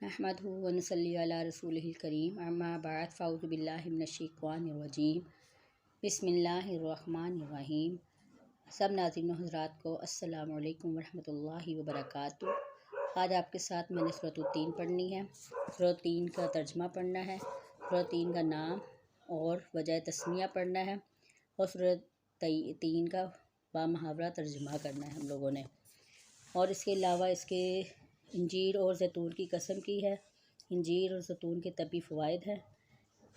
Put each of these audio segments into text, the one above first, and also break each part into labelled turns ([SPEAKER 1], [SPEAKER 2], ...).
[SPEAKER 1] नहमदुहु व नसल्ली अला रसूलिहिल करीम अम्मा बाद फ़अऊज़ु बिल्लाहि मिनश्शैतानिर रजीम बिस्मिल्लाहिर्रहमानिर्रहीम। सब नाज़रीन व हज़रात को अस्सलामु अलैकुम व रहमतुल्लाहि व बरकातुहू। आज आपके साथ मैंने सूरत तीन पढ़नी है। सूरत तीन का तर्जमा पढ़ना है, सूरत तीन का नाम और वजह तस्मिया पढ़ना है और सूरत तीन का बामुहावरा तर्जमा करना है हम लोगों ने। और इसके अलावा इसके इंजीर और ज़ैतून की कसम की है। इंजीर और ज़ैतून के तबी फ़वाइद हैं।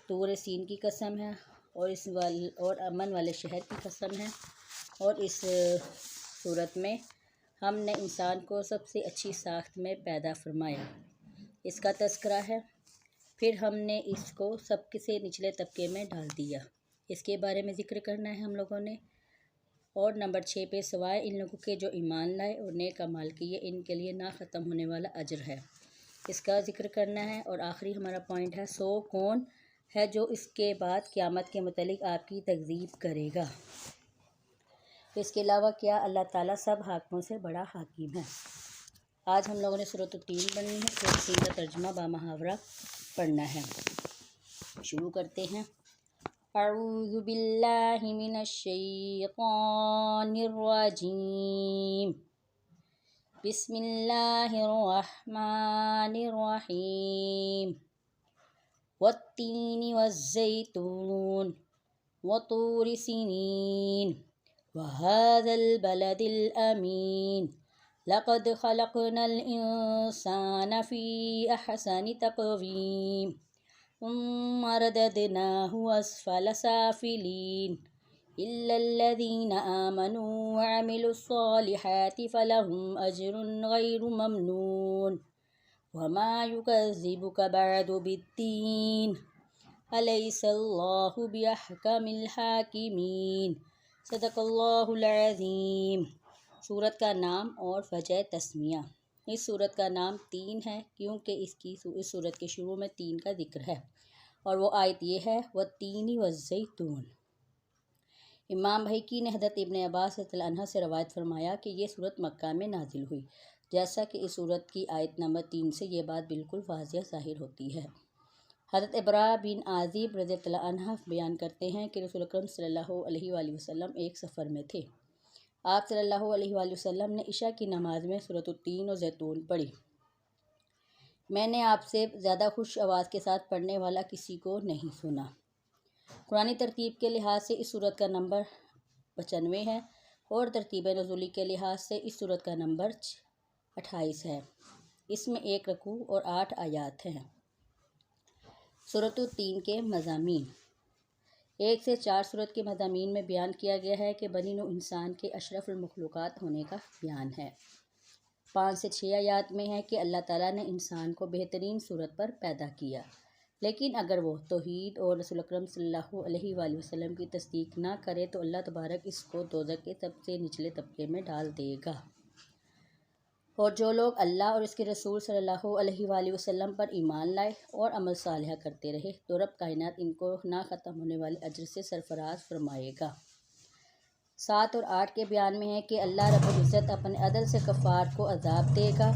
[SPEAKER 1] तूर सीन की कसम है और अमन वाले शहर की कसम है। और इस सूरत में हमने इंसान को सबसे अच्छी साख्त में पैदा फरमाया, इसका तज़किरा है। फिर हमने इसको सबसे निचले तबके में डाल दिया, इसके बारे में ज़िक्र करना है हम लोगों ने। और नंबर 6 पे सवाए इन लोगों के जो ईमान लाए और नेक अमाल किए, इनके लिए ना ख़त्म होने वाला अजर है, इसका ज़िक्र करना है। और आखिरी हमारा पॉइंट है, सो कौन है जो इसके बाद क़यामत के मुतालिक आपकी तकज़ीब करेगा। इसके अलावा क्या अल्लाह ताला सब हाकिमों से बड़ा हाकिम है। आज हम लोगों ने सूरत तीन पढ़नी है। सूरत तीन का तर्जुमा बामुहावरा पढ़ना है। शुरू करते हैं। अऊज़ु बिल्लाहि मिनश्शैतानिर रजीम बिस्मिल्लाहिर्रहमानिर रहीम वत्तीनि वज़्ज़ैतून वतूरि सीनीन वहाज़ल बलदिल अमीन लक़द ख़लक़नल इंसान फ़ी अहसनि तक़वीम सुम्मा रददनाहु अस्फ़ल साफ़िलीन इल्लल्लज़ीना आमनू व अमिलुस्सॉलिहाति फ़लहुम अज्रुन ग़ैरु ममनून वमा युकज़्ज़िबुक बअदु बिद्दीन अलैहिस्सलाहु बिअहकमिल हाकिमीन। सदक़ल्लाहुल अज़ीम। सूरत का नाम और वजह तस्मिया। इस सूरत का नाम तीन है क्योंकि इस सूरत के शुरू में तीन का जिक्र है। और वो आयत ये है, वत्तीनि वज़्ज़ैतून। इमाम बहकी ने हज़रत इब्न अब्बास रज़ियल्लाहु अन्हु से रवायत फरमाया कि ये सूरत मक्का में नाजिल हुई। जैसा कि इस सूरत की आयत नंबर 3 से ये बात बिल्कुल वाज़िह ज़ाहिर होती है। हज़रत इब्रा बिन आज़िब रज़ियल्लाहु अन्हु बयान करते हैं कि रसूल अकरम सल्लल्लाहु अलैहि वसल्लम एक सफ़र में थे। आप सल्लल्लाहु अलैहि वसल्लम ने इशा की नमाज में सूरत तीन और ज़ैतून पढ़ी। मैंने आपसे ज़्यादा खुश आवाज़ के साथ पढ़ने वाला किसी को नहीं सुना। कुरानी तरतीब के लिहाज से इस सूरत का नंबर 95 है और तरतीब नुज़ूली के लिहाज से इस सूरत का नंबर 28 है। इसमें 1 रकू और 8 आयात हैं। सूरत तीन के मज़ामीन। 1 से 4 सूरत के मज़ामीन में बयान किया गया है कि बनी नू इंसान के अशरफुल मखलूक़ात होने का बयान है। 5 से 6 आयात में है कि अल्लाह ताला ने इंसान को बेहतरीन सूरत पर पैदा किया, लेकिन अगर वो तौहीद और रसूल अकरम सल्लल्लाहु अलैहि वसल्लम की तस्दीक ना करे तो अल्लाह तबारक इसको दोज़ख के सबसे निचले तबके में डाल देगा। और जो लोग अल्लाह और इसके रसूल सल्लल्लाहु अलैहि वसल्लम पर ईमान लाए और अमल सालिह करते रहे तो रब कायनात इनको ना ख़त्म होने वाले अजर से सरफराज फरमाएगा। 7 और 8 के बयान में है कि अल्लाह रब्बुल इज़्ज़त अपने अदल से कफ़ार को अज़ाब देगा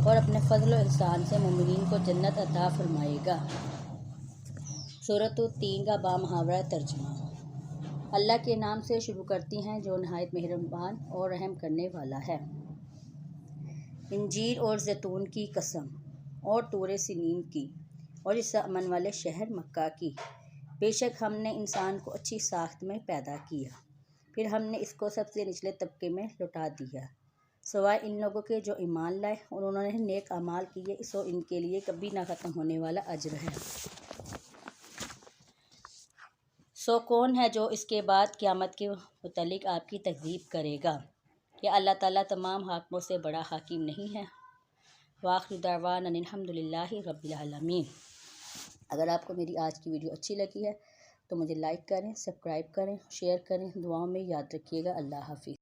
[SPEAKER 1] और अपने फ़ज़ल और एहसान से मोमिनीन को जन्नत अता फरमाएगा। सूरत तीन का बामुहावरा तर्जुमा। अल्लाह के नाम से शुरू करती हैं जो नहायत मेहरबान और रहम करने वाला है। इंजीर और ज़ैतून की कसम और तूर सीनीन की और इस अमन वाले शहर मक्का की। बेशक हमने इंसान को अच्छी साख्त में पैदा किया, फिर हमने इसको सबसे निचले तबके में लौटा दिया, सवाए इन लोगों के जो ईमान लाए और उन्होंने नेक अमाल किए, सो इनके लिए कभी ना ख़त्म होने वाला अजर है। सो कौन है जो इसके बाद क़यामत के मुतालिक आपकी तकज़ीब करेगा। क्या अल्लाह ताला तमाम हाकिमों से बड़ा हाकिम नहीं है। वाखिर दावाना अनिल हम्दुलिल्लाहि रब्बिल आलमीन। अगर आपको मेरी आज की वीडियो अच्छी लगी है तो मुझे लाइक करें, सब्सक्राइब करें, शेयर करें, दुआओं में याद रखिएगा। अल्लाह हाफ़िज़।